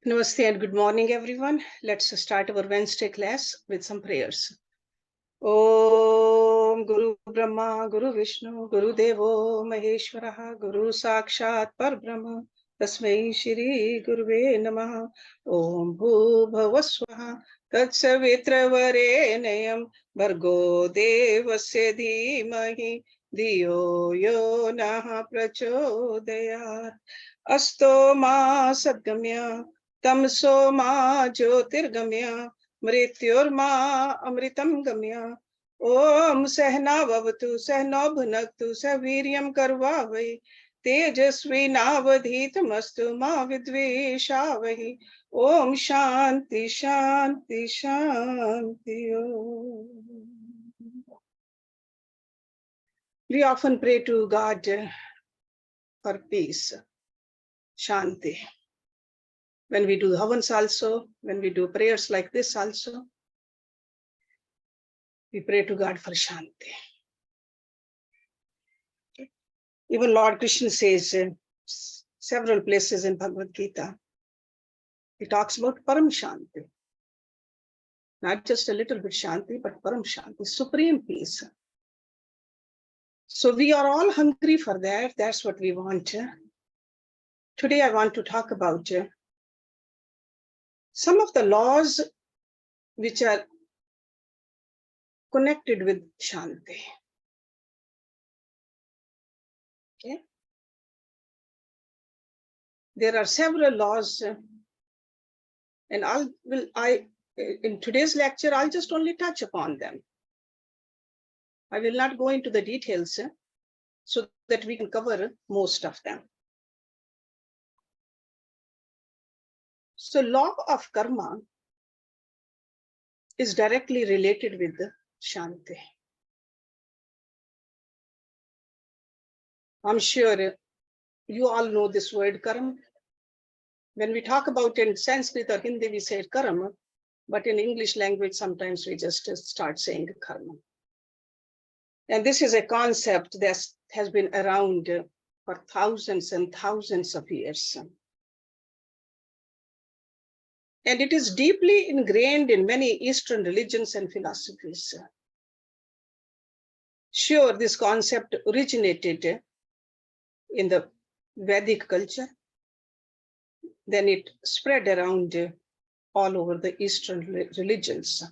Namaste and good morning, everyone. Let's start our Wednesday class with some prayers. Om Guru Brahma, Guru Vishnu, Guru Devo Maheshwaraha, Guru Sakshat Parbrahma, Tasmai Shri Guruve Namaha. Om Bhuvaswaha, Tatsavitravare Bhargo Devasya Dhimahi, Diyo Yo Naha Prachodayat. Asto Ma Sadgamya, Tamso Ma Jyotirgamya, Mrityorma Amritam Gamya. Om Sehna Bhavatu Sehno Bhunaktu Saviryam Karvavai Tejasvi Navadhitamastu Ma Vidveshavahi. Om Shanti Shanti Shanti Om. We often pray to God for peace, Shanti. When we do havans also, when we do prayers like this also, we pray to God for Shanti. Even Lord Krishna says in several places in Bhagavad Gita, he talks about Param Shanti. Not just a little bit Shanti, but Param Shanti, supreme peace. So we are all hungry for that. That's what we want. Today I want to talk about some of the laws which are connected with Shanti. Okay? There are several laws, and in today's lecture, I'll just only touch upon them. I will not go into the details so that we can cover most of them. So law of karma is directly related with Shanti. I'm sure you all know this word karma. When we talk about it in Sanskrit or Hindi, we say karma, but in English language, sometimes we just start saying karma. And this is a concept that has been around for thousands and thousands of years. And it is deeply ingrained in many Eastern religions and philosophies. Sure, this concept originated in the Vedic culture. Then it spread around all over the Eastern religions.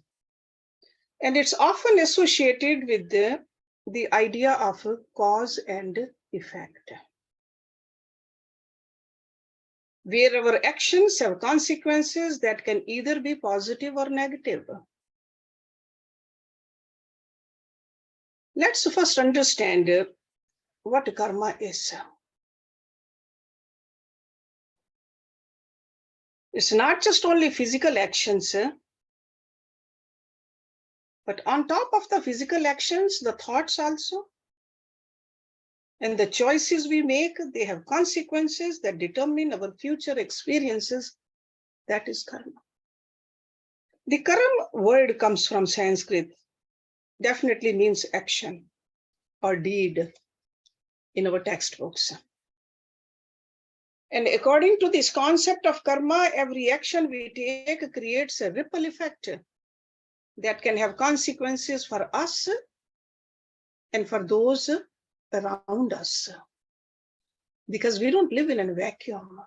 And it's often associated with the idea of cause and effect, where our actions have consequences that can either be positive or negative. Let's first understand what karma is. It's not just only physical actions, but on top of the physical actions, the thoughts also, and the choices we make, they have consequences that determine our future experiences. That is karma. The karma word comes from Sanskrit, definitely means action or deed in our textbooks. And according to this concept of karma, every action we take creates a ripple effect that can have consequences for us and for those around us, because we don't live in a vacuum.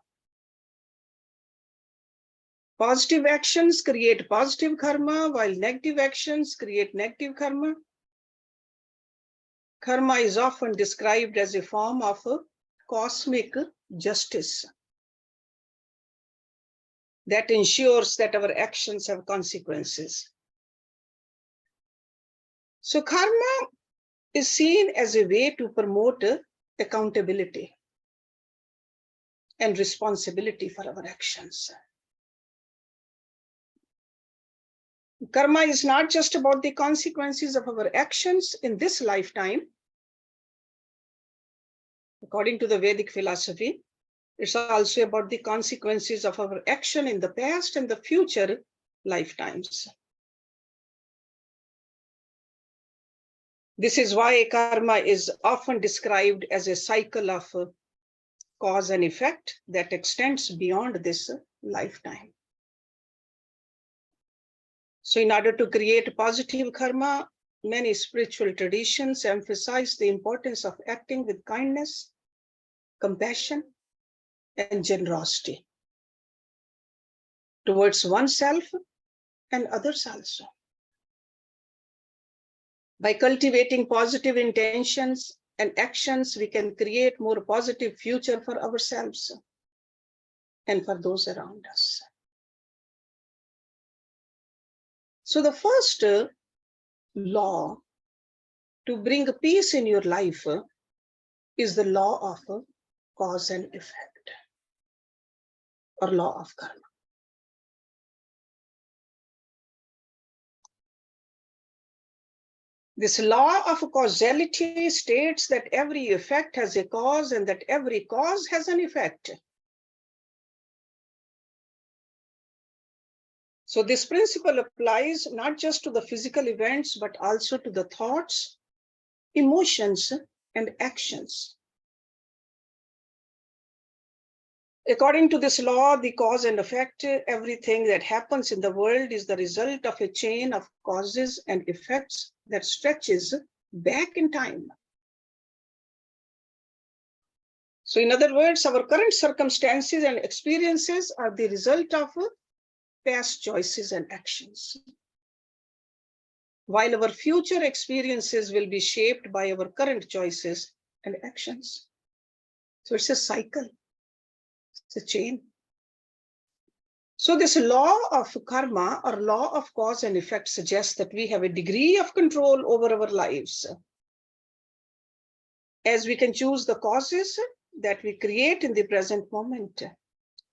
Positive actions create positive karma, while negative actions create negative karma. Karma is often described as a form of cosmic justice that ensures that our actions have consequences. So karma is seen as a way to promote accountability and responsibility for our actions. Karma is not just about the consequences of our actions in this lifetime. According to the Vedic philosophy, it's also about the consequences of our action in the past and the future lifetimes. This is why karma is often described as a cycle of cause and effect that extends beyond this lifetime. So in order to create positive karma, many spiritual traditions emphasize the importance of acting with kindness, compassion, and generosity towards oneself and others also. By cultivating positive intentions and actions, we can create more positive future for ourselves and for those around us. So the first law to bring peace in your life is the law of cause and effect, or law of karma. This law of causality states that every effect has a cause and that every cause has an effect. So this principle applies not just to the physical events, but also to the thoughts, emotions, and actions. According to this law, the cause and effect, everything that happens in the world is the result of a chain of causes and effects that stretches back in time. So in other words, our current circumstances and experiences are the result of past choices and actions, while our future experiences will be shaped by our current choices and actions. So it's a cycle, it's a chain. So this law of karma, or law of cause and effect, suggests that we have a degree of control over our lives, as we can choose the causes that we create in the present moment.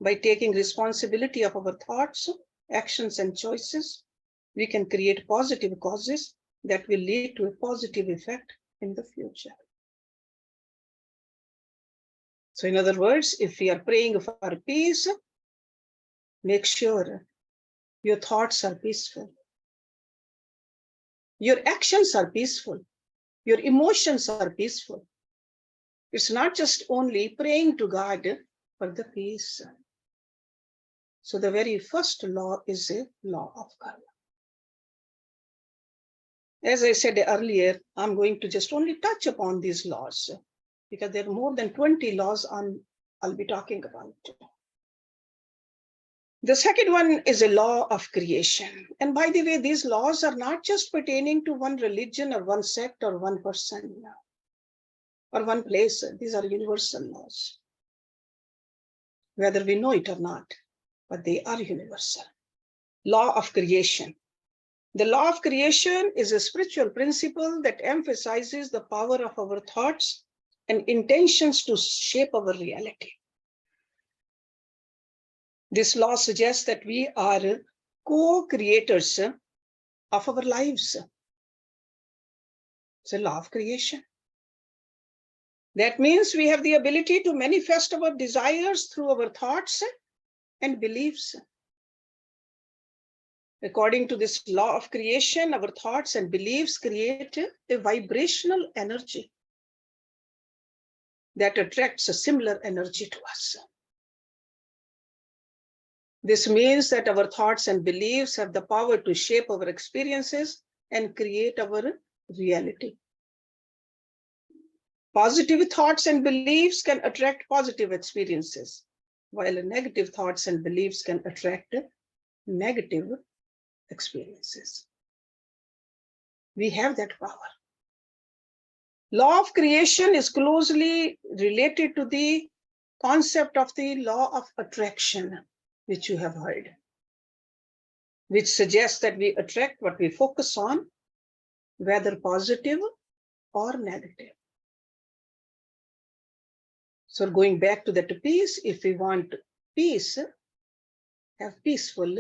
By taking responsibility of our thoughts, actions, and choices, we can create positive causes that will lead to a positive effect in the future. So in other words, if we are praying for peace, make sure your thoughts are peaceful, your actions are peaceful, your emotions are peaceful. It's not just only praying to God for the peace. So the very first law is a law of karma. As I said earlier, I'm going to just only touch upon these laws because there are more than 20 laws I'll be talking about. The second one is a law of creation. And by the way, these laws are not just pertaining to one religion or one sect or one person or one place. These are universal laws, whether we know it or not, but they are universal. Law of creation. The law of creation is a spiritual principle that emphasizes the power of our thoughts and intentions to shape our reality. This law suggests that we are co-creators of our lives. It's a law of creation. That means we have the ability to manifest our desires through our thoughts and beliefs. According to this law of creation, our thoughts and beliefs create a vibrational energy that attracts a similar energy to us. This means that our thoughts and beliefs have the power to shape our experiences and create our reality. Positive thoughts and beliefs can attract positive experiences, while negative thoughts and beliefs can attract negative experiences. We have that power. Law of creation is closely related to the concept of the law of attraction, which you have heard, which suggests that we attract what we focus on, whether positive or negative. So going back to that peace, if we want peace, have peaceful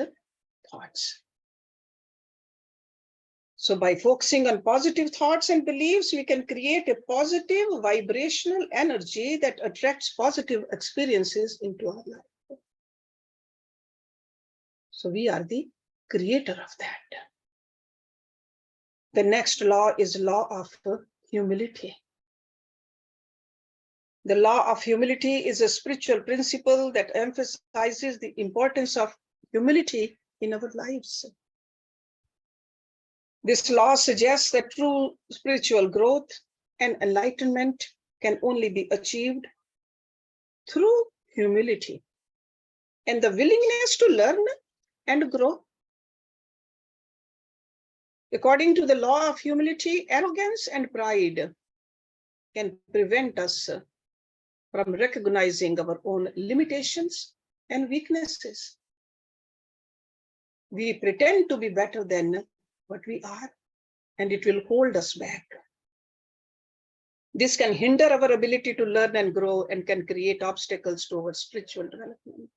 thoughts. So by focusing on positive thoughts and beliefs, we can create a positive vibrational energy that attracts positive experiences into our life. So we are the creator of that. The next law is law of humility. The law of humility is a spiritual principle that emphasizes the importance of humility in our lives. This law suggests that true spiritual growth and enlightenment can only be achieved through humility and the willingness to learn and grow. According to the law of humility, arrogance and pride can prevent us from recognizing our own limitations and weaknesses. We pretend to be better than what we are, and it will hold us back. This can hinder our ability to learn and grow and can create obstacles to our spiritual development.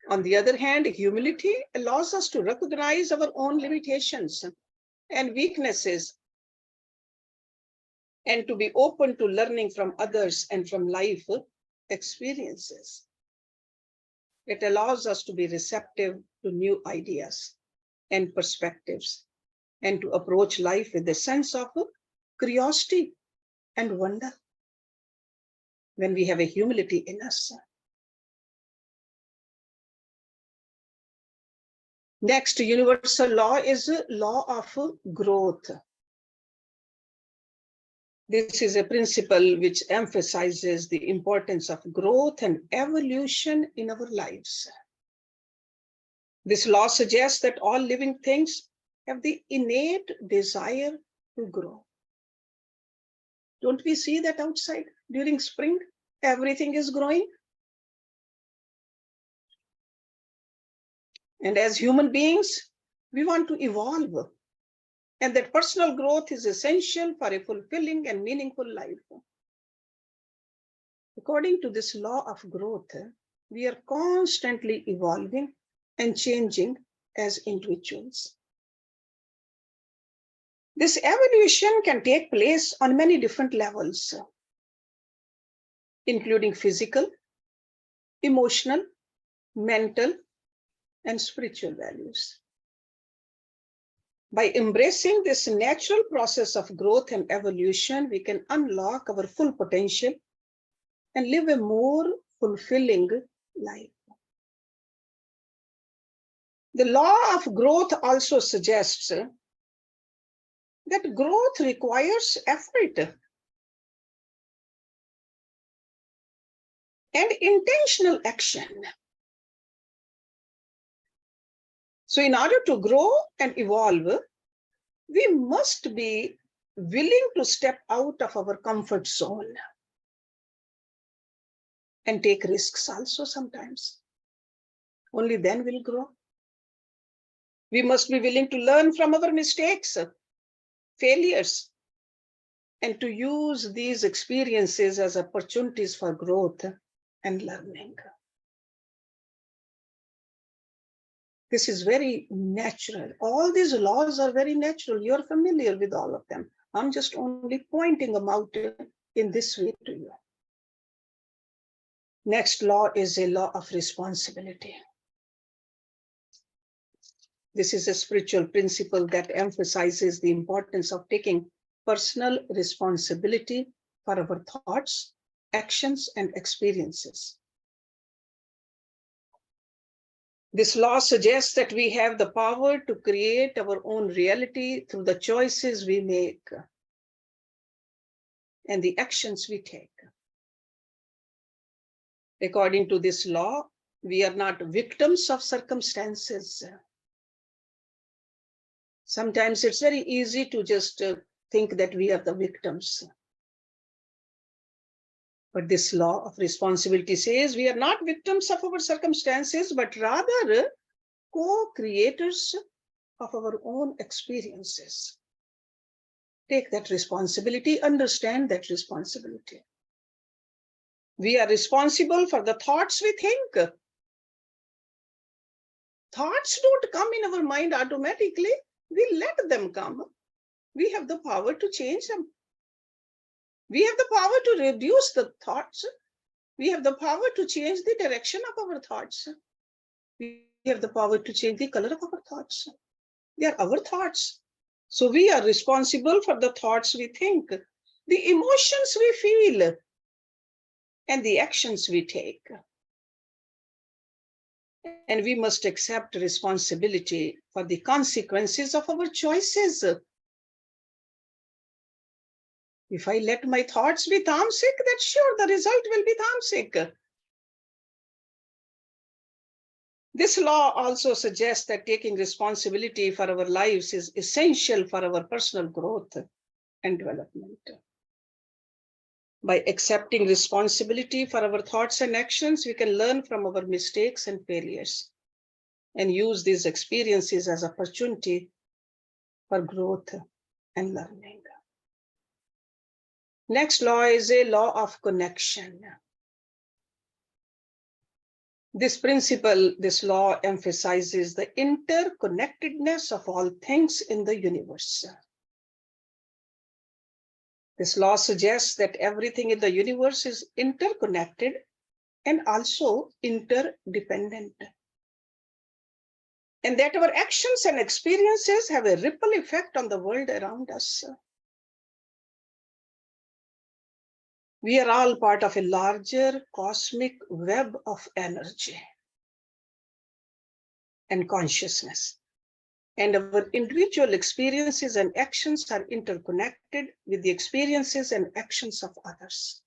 On the other hand, humility allows us to recognize our own limitations and weaknesses and to be open to learning from others and from life experiences. It allows us to be receptive to new ideas and perspectives and to approach life with a sense of curiosity and wonder when we have a humility in us. Next universal law is a law of growth. This is a principle which emphasizes the importance of growth and evolution in our lives. This law suggests that all living things have the innate desire to grow. Don't we see that outside during spring? Everything is growing. And as human beings, we want to evolve. And that personal growth is essential for a fulfilling and meaningful life. According to this law of growth, we are constantly evolving and changing as individuals. This evolution can take place on many different levels, including physical, emotional, mental, and spiritual values. By embracing this natural process of growth and evolution, we can unlock our full potential and live a more fulfilling life. The law of growth also suggests that growth requires effort and intentional action. So in order to grow and evolve, we must be willing to step out of our comfort zone and take risks also sometimes. Only then we'll grow. We must be willing to learn from our mistakes, failures, and to use these experiences as opportunities for growth and learning. This is very natural. All these laws are very natural. You're familiar with all of them. I'm just only pointing them out in this way to you. Next law is a law of responsibility. This is a spiritual principle that emphasizes the importance of taking personal responsibility for our thoughts, actions, and experiences. This law suggests that we have the power to create our own reality through the choices we make and the actions we take. According to this law, we are not victims of circumstances. Sometimes it's very easy to just think that we are the victims. But this law of responsibility says we are not victims of our circumstances, but rather co-creators of our own experiences. Take that responsibility, understand that responsibility. We are responsible for the thoughts we think. Thoughts don't come in our mind automatically. We let them come. We have the power to change them. We have the power to reduce the thoughts. We have the power to change the direction of our thoughts. We have the power to change the color of our thoughts. They are our thoughts. So we are responsible for the thoughts we think. the emotions we feel, and the actions we take. And we must accept responsibility for the consequences of our choices. If I let my thoughts be tamasic, then sure, the result will be tamasic. This law also suggests that taking responsibility for our lives is essential for our personal growth and development. By accepting responsibility for our thoughts and actions, we can learn from our mistakes and failures and use these experiences as opportunity for growth and learning. Next law is a law of connection. This principle, this law emphasizes the interconnectedness of all things in the universe. This law suggests that everything in the universe is interconnected and also interdependent, and that our actions and experiences have a ripple effect on the world around us. We are all part of a larger cosmic web of energy and consciousness, and our individual experiences and actions are interconnected with the experiences and actions of others.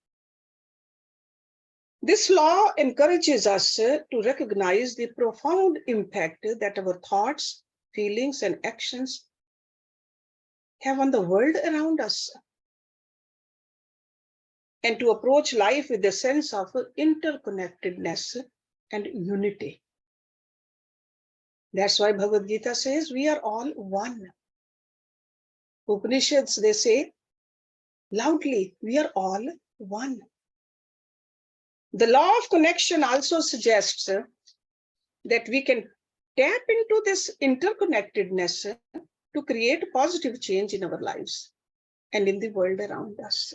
This law encourages us to recognize the profound impact that our thoughts, feelings, and actions have on the world around us, and to approach life with a sense of interconnectedness and unity. That's why Bhagavad Gita says we are all one. Upanishads, they say loudly, we are all one. The law of connection also suggests that we can tap into this interconnectedness to create positive change in our lives and in the world around us.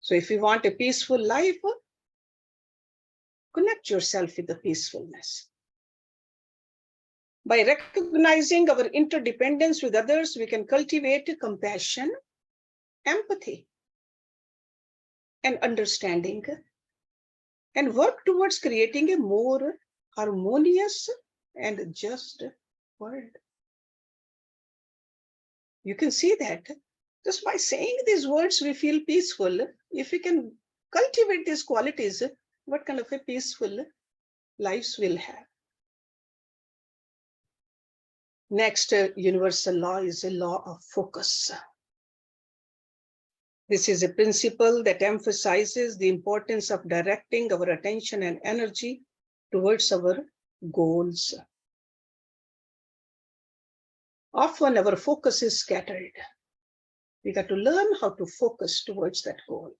So if you want a peaceful life, connect yourself with the peacefulness. By recognizing our interdependence with others, we can cultivate compassion, empathy, and understanding, and work towards creating a more harmonious and just world. You can see that just by saying these words, we feel peaceful. If we can cultivate these qualities, what kind of a peaceful lives we'll have. Next universal law is a law of focus. This is a principle that emphasizes the importance of directing our attention and energy towards our goals. Often our focus is scattered. We got to learn how to focus towards that goal.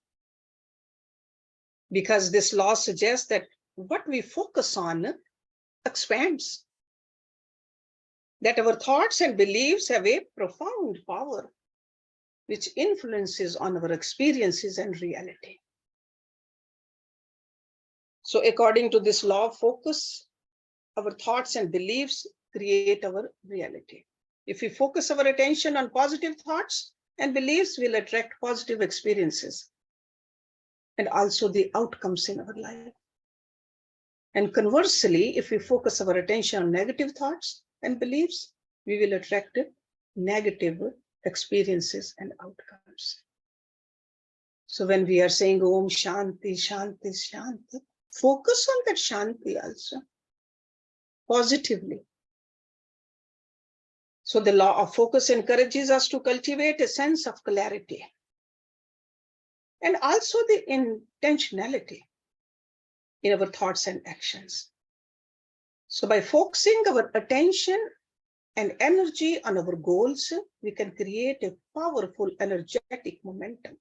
Because this law suggests that what we focus on expands. That our thoughts and beliefs have a profound power which influences on our experiences and reality. So according to this law of focus, our thoughts and beliefs create our reality. If we focus our attention on positive thoughts and beliefs, we'll attract positive experiences and also the outcomes in our life. And conversely, if we focus our attention on negative thoughts and beliefs, we will attract negative experiences and outcomes. So when we are saying Om Shanti, Shanti, Shanti, focus on that Shanti also, positively. So the law of focus encourages us to cultivate a sense of clarity and also the intentionality in our thoughts and actions. So by focusing our attention and energy on our goals, we can create a powerful energetic momentum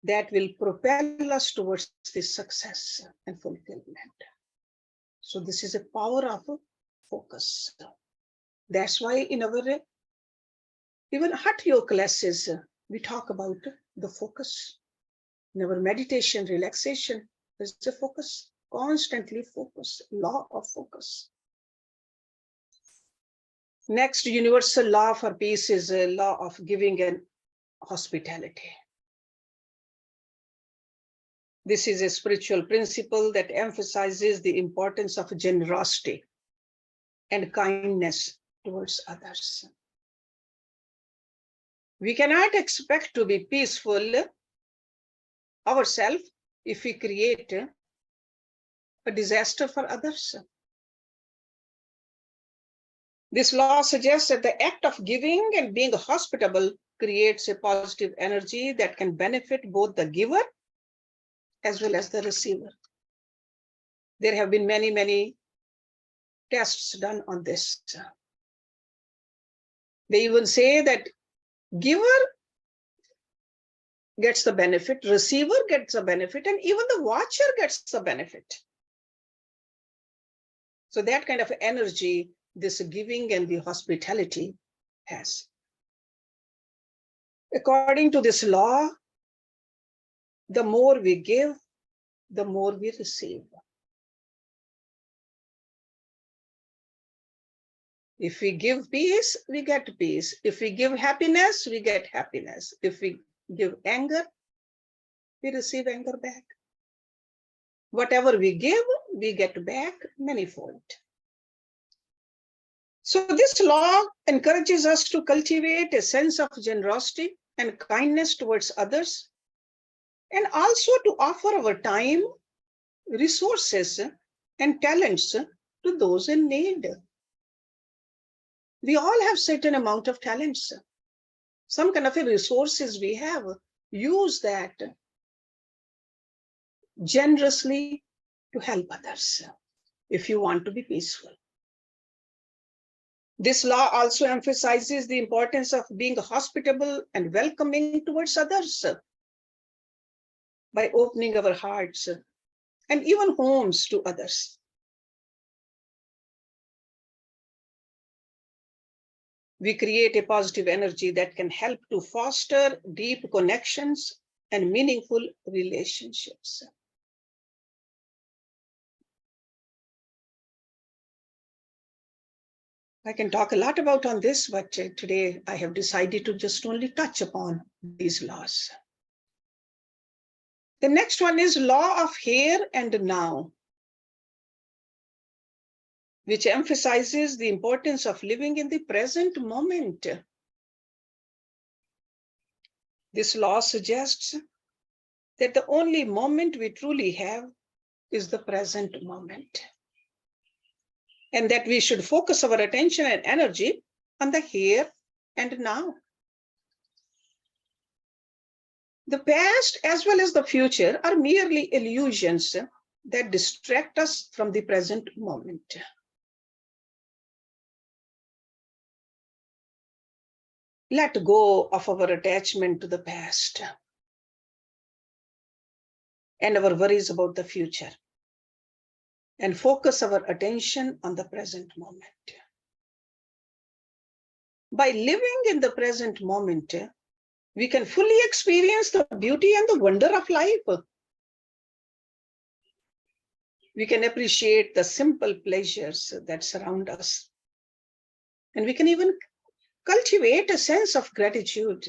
that will propel us towards this success and fulfillment. So this is a power of focus. That's why in our even Hatha Yoga classes, we talk about the focus. In our meditation, relaxation, there's a focus, constantly focus, law of focus. Next universal law for peace is a law of giving and hospitality. This is a spiritual principle that emphasizes the importance of generosity and kindness towards others. We cannot expect to be peaceful ourselves if we create a disaster for others. This law suggests that the act of giving and being hospitable creates a positive energy that can benefit both the giver as well as the receiver. There have been many, many tests done on this. They even say that giver gets the benefit, receiver gets the benefit, and even the watcher gets the benefit. So that kind of energy, this giving and the hospitality has. According to this law, the more we give, the more we receive. If we give peace, we get peace. If we give happiness, we get happiness. If we give anger, we receive anger back. Whatever we give, we get back manifold. So this law encourages us to cultivate a sense of generosity and kindness towards others, and also to offer our time, resources, and talents to those in need. We all have certain amount of talents, some kind of resources we have. Use that generously to help others if you want to be peaceful. This law also emphasizes the importance of being hospitable and welcoming towards others by opening our hearts and even homes to others. We create a positive energy that can help to foster deep connections and meaningful relationships. I can talk a lot about on this, but today I have decided to just only touch upon these laws. The next one is law of here and now, which emphasizes the importance of living in the present moment. This law suggests that the only moment we truly have is the present moment, and that we should focus our attention and energy on the here and now. The past as well as the future are merely illusions that distract us from the present moment. Let go of our attachment to the past and our worries about the future, and focus our attention on the present moment. By living in the present moment, we can fully experience the beauty and the wonder of life. We can appreciate the simple pleasures that surround us, and we can even cultivate a sense of gratitude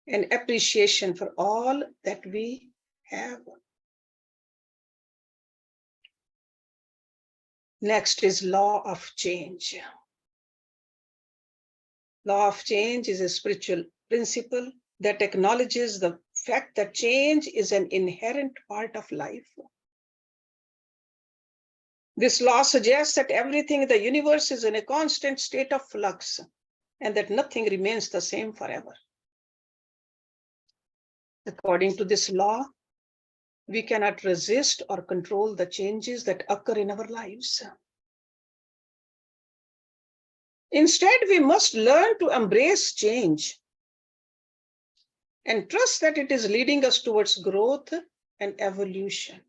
and appreciation for all that we have. Next is law of change. Law of change is a spiritual principle that acknowledges the fact that change is an inherent part of life. This law suggests that everything in the universe is in a constant state of flux, and that nothing remains the same forever. According to this law, we cannot resist or control the changes that occur in our lives. Instead, we must learn to embrace change and trust that it is leading us towards growth and evolution.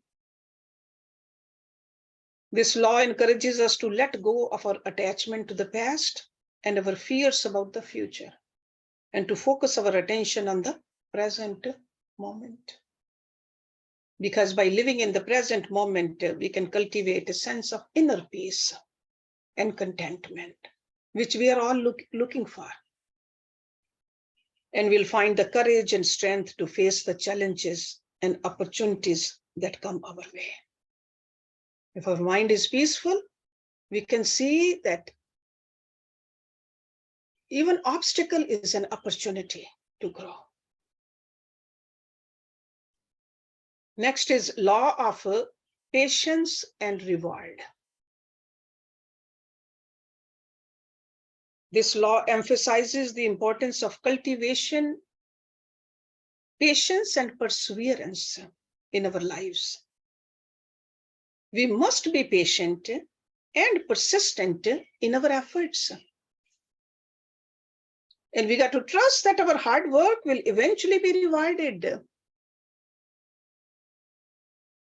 This law encourages us to let go of our attachment to the past and our fears about the future, and to focus our attention on the present moment. Because by living in the present moment, we can cultivate a sense of inner peace and contentment, which we are all looking for. And we'll find the courage and strength to face the challenges and opportunities that come our way. If our mind is peaceful, we can see that even obstacle is an opportunity to grow. Next is law of patience and reward. This law emphasizes the importance of cultivation, patience, and perseverance in our lives. We must be patient and persistent in our efforts. And we got to trust that our hard work will eventually be rewarded.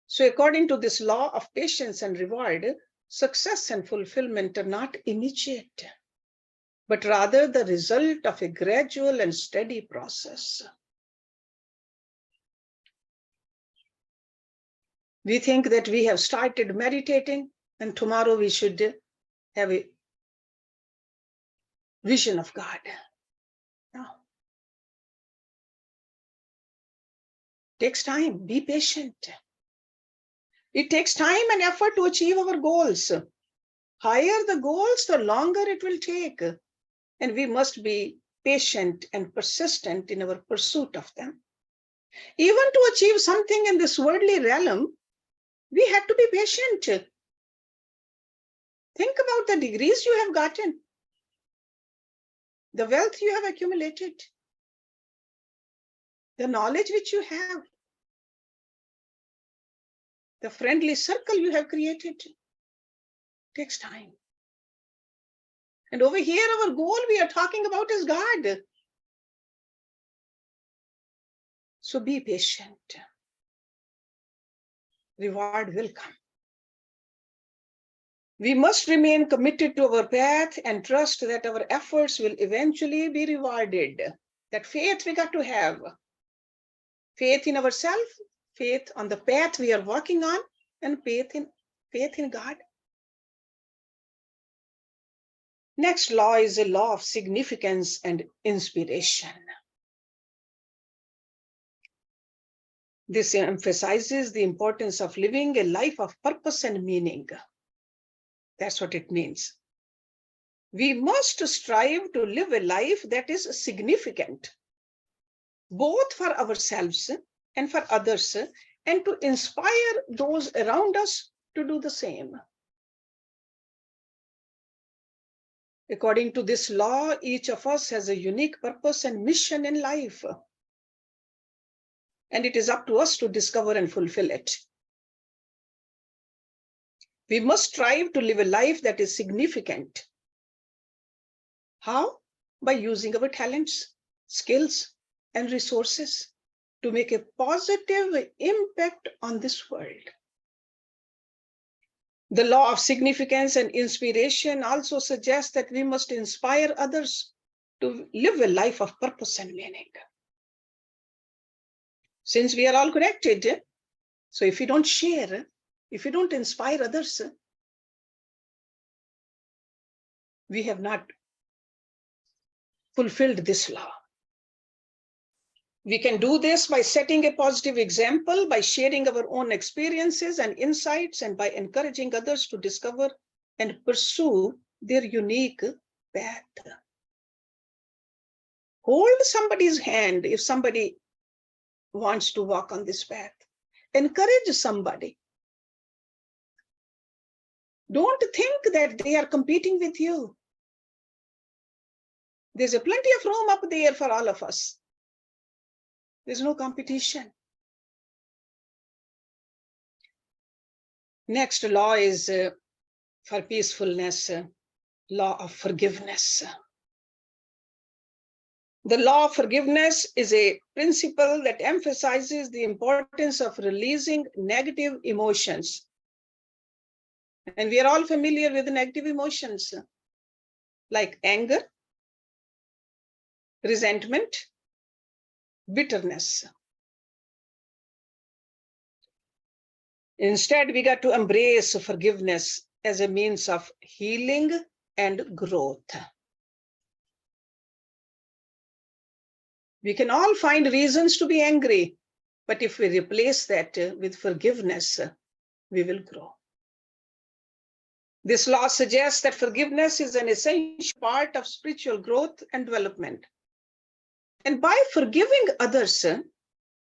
So according to this law of patience and reward, success and fulfillment are not immediate, but rather the result of a gradual and steady process. We think that we have started meditating and tomorrow we should have a vision of God. No. It takes time. Be patient. It takes time and effort to achieve our goals. Higher the goals, the longer it will take. And we must be patient and persistent in our pursuit of them. Even to achieve something in this worldly realm, we have to be patient. Think about the degrees you have gotten, the wealth you have accumulated, the knowledge which you have, the friendly circle you have created. It takes time. And over here, our goal we are talking about is God. So be patient. Reward will come. We must remain committed to our path and trust that our efforts will eventually be rewarded. That faith we got to have. Faith in ourselves, faith on the path we are walking on, and faith in God. Next law is a law of significance and inspiration. This emphasizes the importance of living a life of purpose and meaning. That's what it means. We must strive to live a life that is significant, both for ourselves and for others, and to inspire those around us to do the same. According to this law, each of us has a unique purpose and mission in life. And it is up to us to discover and fulfill it. We must strive to live a life that is significant. How? By using our talents, skills, and resources to make a positive impact on this world. The law of significance and inspiration also suggests that we must inspire others to live a life of purpose and meaning. Since we are all connected, so if we don't share, if we don't inspire others, we have not fulfilled this law. We can do this by setting a positive example, by sharing our own experiences and insights, and by encouraging others to discover and pursue their unique path. Hold somebody's hand if somebody wants to walk on this path. Encourage somebody. Don't think that they are competing with you. There's a plenty of room up there for all of us. There's no competition. Next law is for peacefulness, law of forgiveness. The law of forgiveness is a principle that emphasizes the importance of releasing negative emotions. And we are all familiar with the negative emotions like anger, resentment, bitterness. Instead, we got to embrace forgiveness as a means of healing and growth. We can all find reasons to be angry, but if we replace that with forgiveness, we will grow. This law suggests that forgiveness is an essential part of spiritual growth and development. And by forgiving others,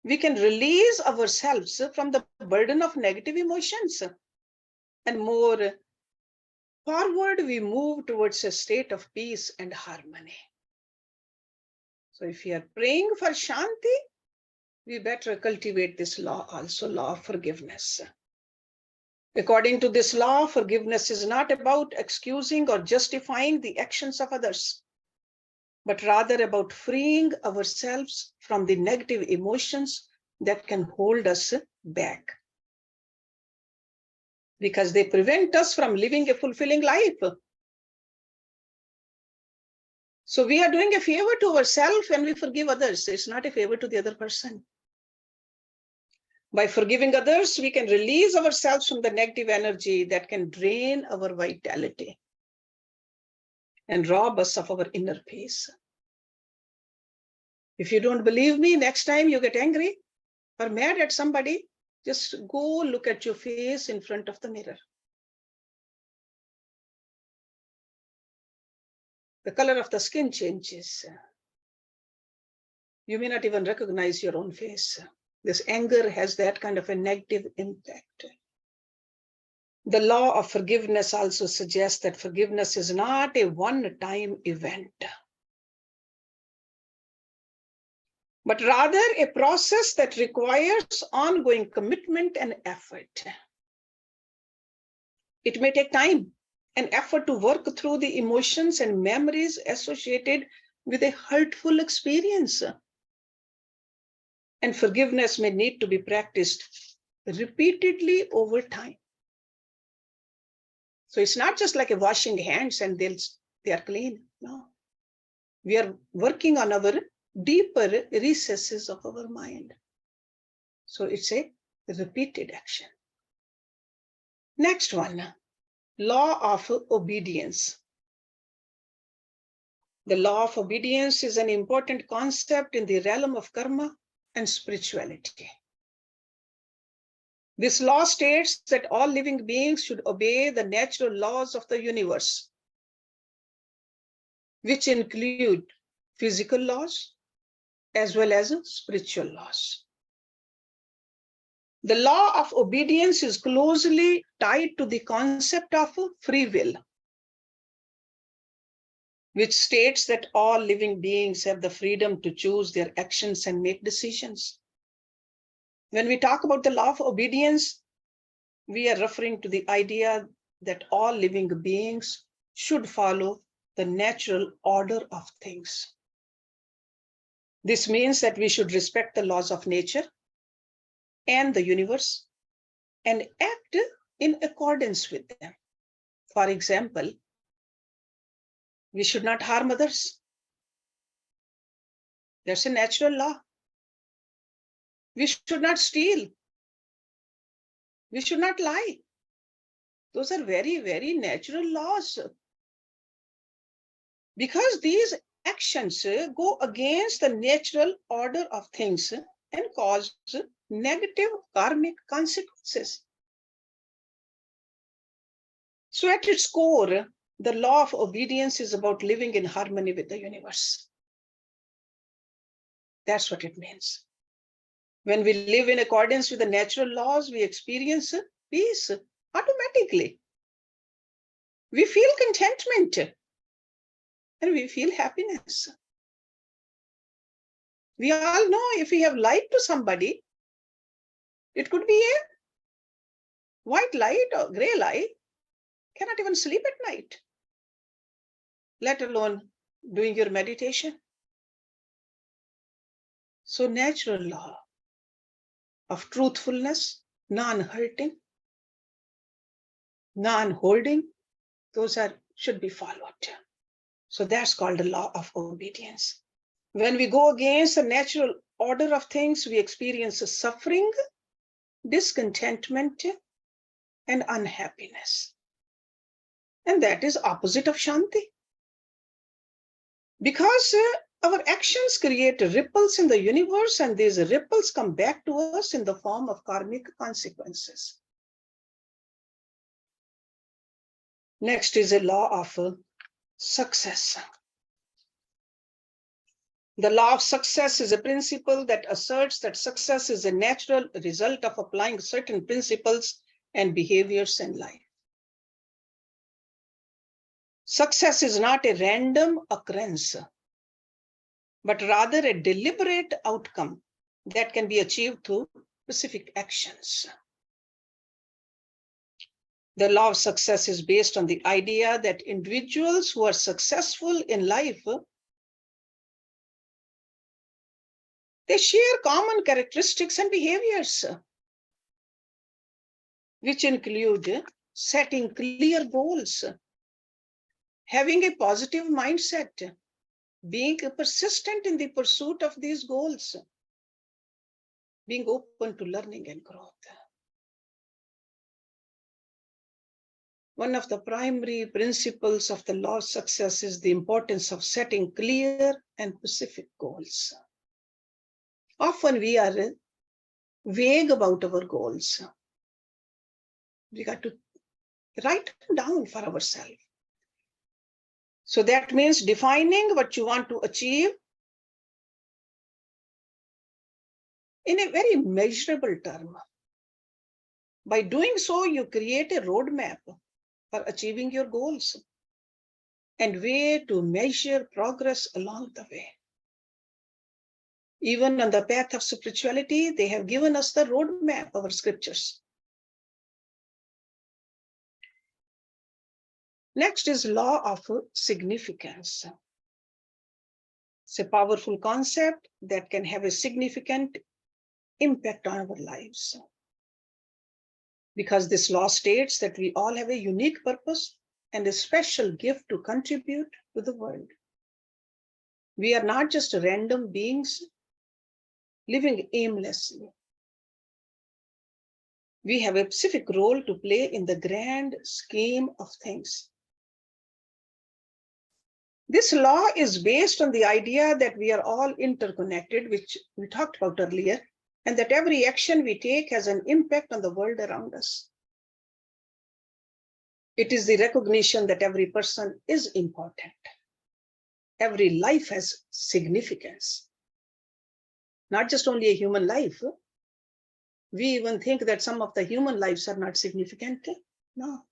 we can release ourselves from the burden of negative emotions. And more forward, we move towards a state of peace and harmony. So if we are praying for Shanti, we better cultivate this law also, law of forgiveness. According to this law, forgiveness is not about excusing or justifying the actions of others, but rather about freeing ourselves from the negative emotions that can hold us back, because they prevent us from living a fulfilling life. So we are doing a favor to ourselves when we forgive others. It's not a favor to the other person. By forgiving others, we can release ourselves from the negative energy that can drain our vitality and rob us of our inner peace. If you don't believe me, next time you get angry or mad at somebody, just go look at your face in front of the mirror. The color of the skin changes. You may not even recognize your own face. This anger has that kind of a negative impact. The law of forgiveness also suggests that forgiveness is not a one-time event, but rather a process that requires ongoing commitment and effort. It may take time and effort to work through the emotions and memories associated with a hurtful experience. And forgiveness may need to be practiced repeatedly over time. So it's not just like a washing hands and they are clean. No. We are working on our deeper recesses of our mind. So it's a repeated action. Next one, law of obedience. The law of obedience is an important concept in the realm of karma and spirituality. This law states that all living beings should obey the natural laws of the universe, which include physical laws as well as spiritual laws. The law of obedience is closely tied to the concept of free will, which states that all living beings have the freedom to choose their actions and make decisions. When we talk about the law of obedience, we are referring to the idea that all living beings should follow the natural order of things. This means that we should respect the laws of nature and the universe and act in accordance with them. For example, we should not harm others. That's a natural law. We should not steal. We should not lie. Those are very, very natural laws. Because these actions go against the natural order of things and cause negative karmic consequences. So at its core, the law of obedience is about living in harmony with the universe. That's what it means. When we live in accordance with the natural laws, we experience peace automatically. We feel contentment and we feel happiness. We all know if we have lied to somebody, it could be a white light or gray light, cannot even sleep at night, let alone doing your meditation. So natural law of truthfulness, non-hurting, non-holding, those should be followed. So that's called the law of obedience. When we go against the natural order of things, we experience suffering, discontentment, and unhappiness. And that is opposite of Shanti. Because Our actions create ripples in the universe, and these ripples come back to us in the form of karmic consequences. Next is a law of success. The law of success is a principle that asserts that success is a natural result of applying certain principles and behaviors in life. Success is not a random occurrence, but rather a deliberate outcome that can be achieved through specific actions. The law of success is based on the idea that individuals who are successful in life, they share common characteristics and behaviors, which include setting clear goals, having a positive mindset, being persistent in the pursuit of these goals, being open to learning and growth. One of the primary principles of the law of success is the importance of setting clear and specific goals. Often we are vague about our goals. We got to write them down for ourselves. So that means defining what you want to achieve in a very measurable term. By doing so, you create a roadmap for achieving your goals and way to measure progress along the way. Even on the path of spirituality, they have given us the roadmap, our scriptures. Next is law of significance. It's a powerful concept that can have a significant impact on our lives. Because this law states that we all have a unique purpose and a special gift to contribute to the world. We are not just random beings living aimlessly. We have a specific role to play in the grand scheme of things. This law is based on the idea that we are all interconnected, which we talked about earlier, and that every action we take has an impact on the world around us. It is the recognition that every person is important. Every life has significance. Not just only a human life. We even think that some of the human lives are not significant. No.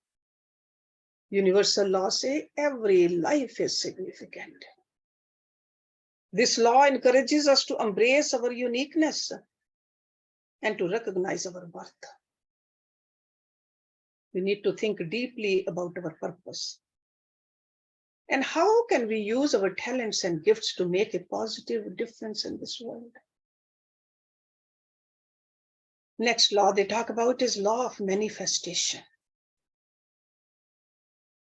Universal laws say every life is significant. This law encourages us to embrace our uniqueness and to recognize our worth. We need to think deeply about our purpose. And how can we use our talents and gifts to make a positive difference in this world? Next law they talk about is law of manifestation.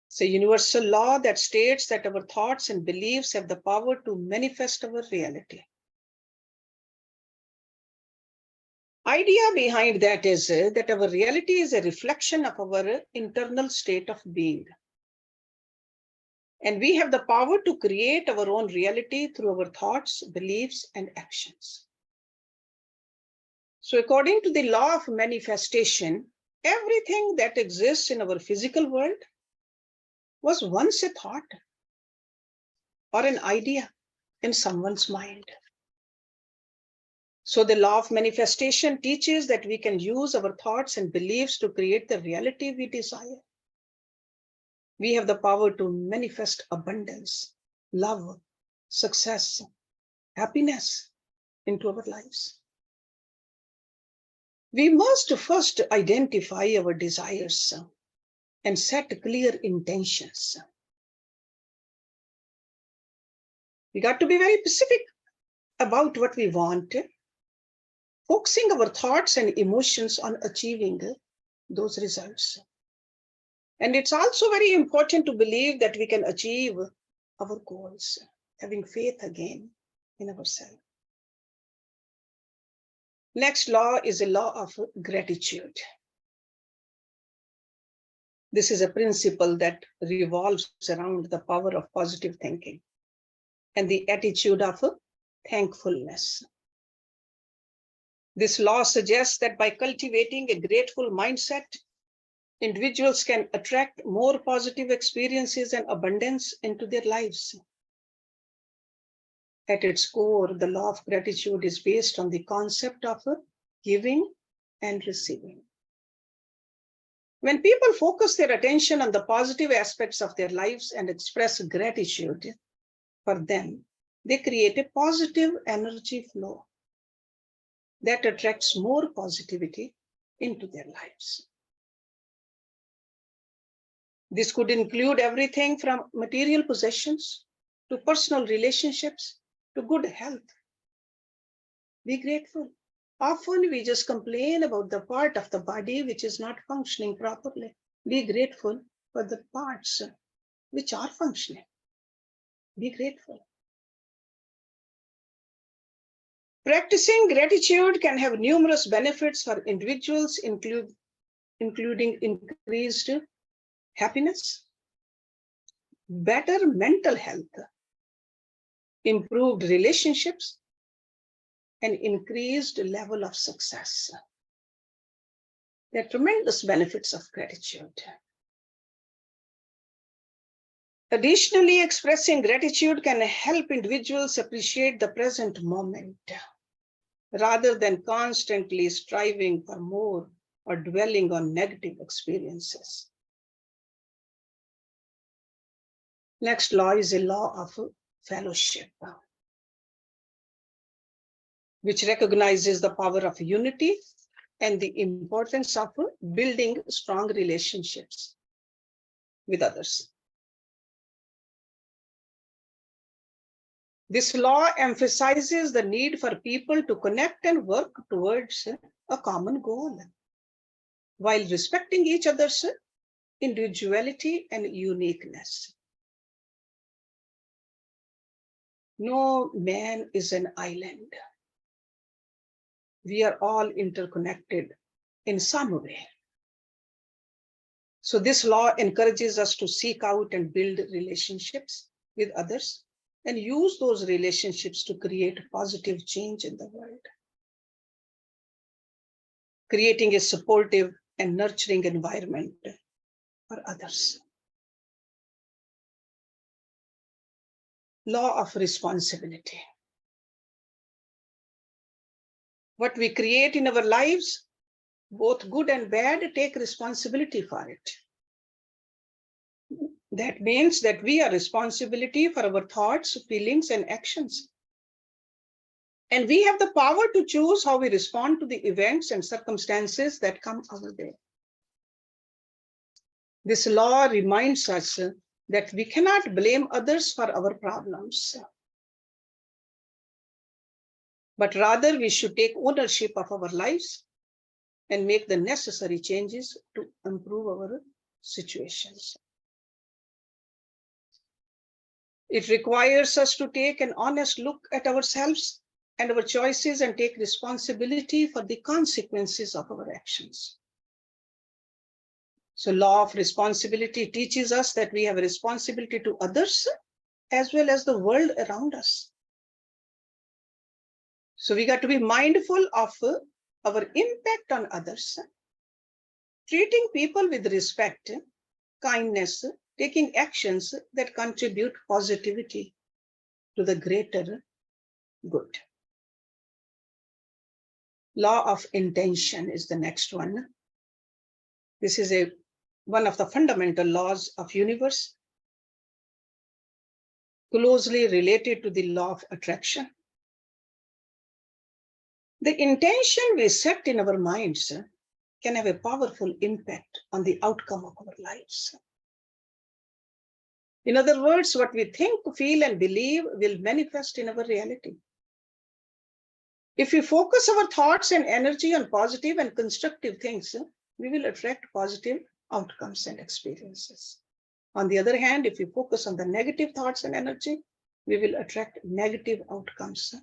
It's a universal law that states that our thoughts and beliefs have the power to manifest our reality. Idea behind that is that our reality is a reflection of our internal state of being. And we have the power to create our own reality through our thoughts, beliefs, and actions. So according to the law of manifestation, everything that exists in our physical world was once a thought or an idea in someone's mind. So the law of manifestation teaches that we can use our thoughts and beliefs to create the reality we desire. We have the power to manifest abundance, love, success, happiness into our lives. We must first identify our desires and set clear intentions. We got to be very specific about what we want, focusing our thoughts and emotions on achieving those results. And it's also very important to believe that we can achieve our goals, having faith again in ourselves. Next law is a law of gratitude. This is a principle that revolves around the power of positive thinking. and the attitude of thankfulness. This law suggests that by cultivating a grateful mindset, individuals can attract more positive experiences and abundance into their lives. At its core, the law of gratitude is based on the concept of giving and receiving. When people focus their attention on the positive aspects of their lives and express gratitude for them, they create a positive energy flow that attracts more positivity into their lives. This could include everything from material possessions to personal relationships to good health. Be grateful. Often we just complain about the part of the body which is not functioning properly. Be grateful for the parts which are functioning. Be grateful. Practicing gratitude can have numerous benefits for individuals, including increased happiness, better mental health, improved relationships, and increased level of success. There are tremendous benefits of gratitude. Additionally, expressing gratitude can help individuals appreciate the present moment rather than constantly striving for more or dwelling on negative experiences. Next law is a law of fellowship, which recognizes the power of unity and the importance of building strong relationships with others. This law emphasizes the need for people to connect and work towards a common goal, while respecting each other's individuality and uniqueness. No man is an island. We are all interconnected in some way. So this law encourages us to seek out and build relationships with others and use those relationships to create positive change in the world, creating a supportive and nurturing environment for others. Law of responsibility. What we create in our lives, both good and bad, take responsibility for it. That means that we are responsible for our thoughts, feelings, and actions. And we have the power to choose how we respond to the events and circumstances that come our way. This law reminds us that we cannot blame others for our problems, but rather we should take ownership of our lives and make the necessary changes to improve our situations. It requires us to take an honest look at ourselves and our choices and take responsibility for the consequences of our actions. So law of responsibility teaches us that we have a responsibility to others as well as the world around us. So we got to be mindful of our impact on others, treating people with respect, kindness, taking actions that contribute positivity to the greater good. Law of intention is the next one. This is one of the fundamental laws of universe, closely related to the law of attraction. The intention we set in our minds can have a powerful impact on the outcome of our lives. In other words, what we think, feel, and believe will manifest in our reality. If we focus our thoughts and energy on positive and constructive things, we will attract positive outcomes and experiences. On the other hand, if we focus on the negative thoughts and energy, we will attract negative outcomes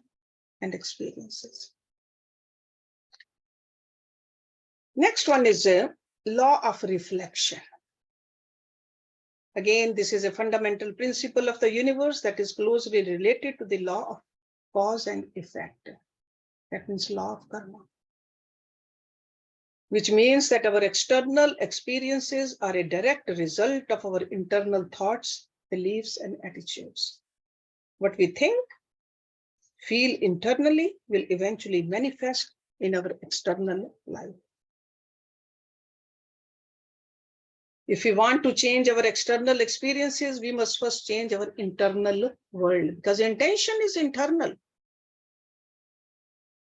and experiences. Next one is a law of reflection. Again, this is a fundamental principle of the universe that is closely related to the law of cause and effect. That means law of karma, which means that our external experiences are a direct result of our internal thoughts, beliefs, and attitudes. What we think, feel internally will eventually manifest in our external life. If we want to change our external experiences, we must first change our internal world, because intention is internal.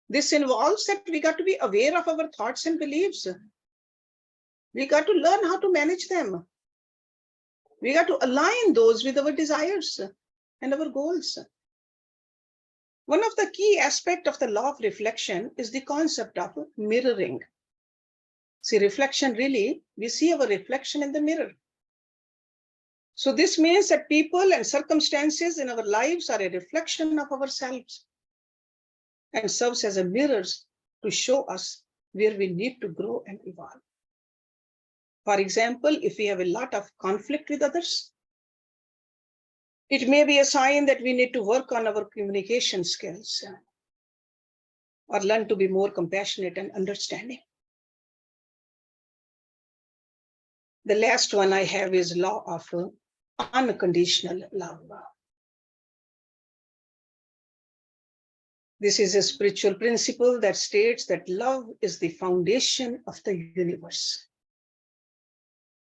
This involves that we got to be aware of our thoughts and beliefs. We got to learn how to manage them. We got to align those with our desires and our goals. One of the key aspects of the law of reflection is the concept of mirroring. See, reflection really, we see our reflection in the mirror. So this means that people and circumstances in our lives are a reflection of ourselves and serves as a mirrors to show us where we need to grow and evolve. For example, if we have a lot of conflict with others, it may be a sign that we need to work on our communication skills or learn to be more compassionate and understanding. The last one I have is law of unconditional love. This is a spiritual principle that states that love is the foundation of the universe.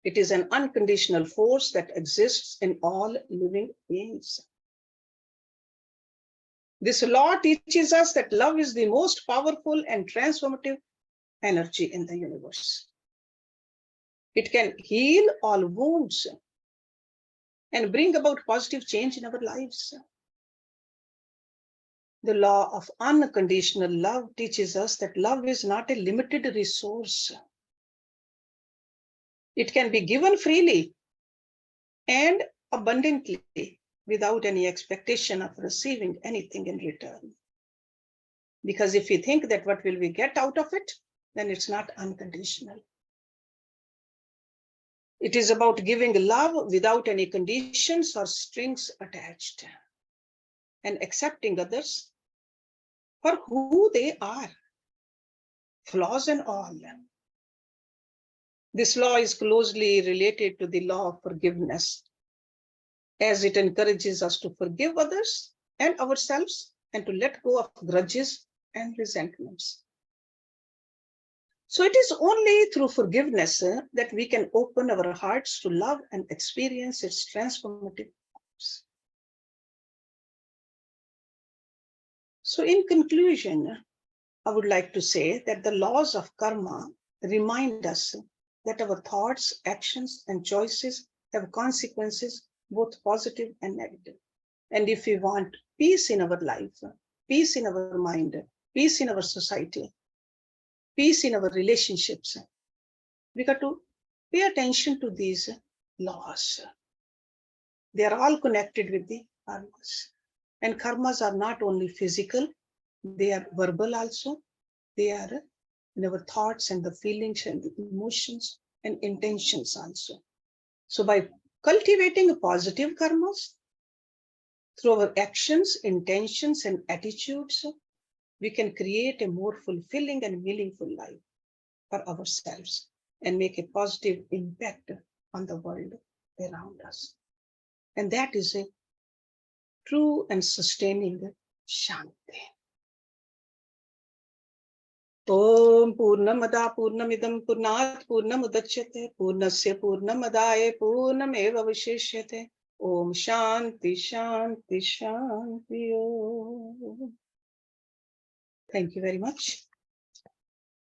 It is an unconditional force that exists in all living beings. This law teaches us that love is the most powerful and transformative energy in the universe. It can heal all wounds and bring about positive change in our lives. The law of unconditional love teaches us that love is not a limited resource. It can be given freely and abundantly without any expectation of receiving anything in return. Because if we think that what will we get out of it, then it's not unconditional. It is about giving love without any conditions or strings attached and accepting others for who they are, flaws and all. This law is closely related to the law of forgiveness, as it encourages us to forgive others and ourselves and to let go of grudges and resentments. So it is only through forgiveness that we can open our hearts to love and experience its transformative force. So in conclusion, I would like to say that the laws of karma remind us that our thoughts, actions, and choices have consequences, both positive and negative. And if we want peace in our life, peace in our mind, peace in our society, peace in our relationships, we got to pay attention to these laws. They are all connected with the karmas. And karmas are not only physical, they are verbal also. They are in our thoughts and the feelings and the emotions and intentions also. So by cultivating positive karmas through our actions, intentions, and attitudes, we can create a more fulfilling and meaningful life for ourselves and make a positive impact on the world around us. And that is a true and sustaining Shanti. Om Purnamada Purnamidam Purnat Purnamudachyate Purnasya Purnamadaye Purnameva Vishishyate Om Shanti Shanti Shanti Om. Thank you very much.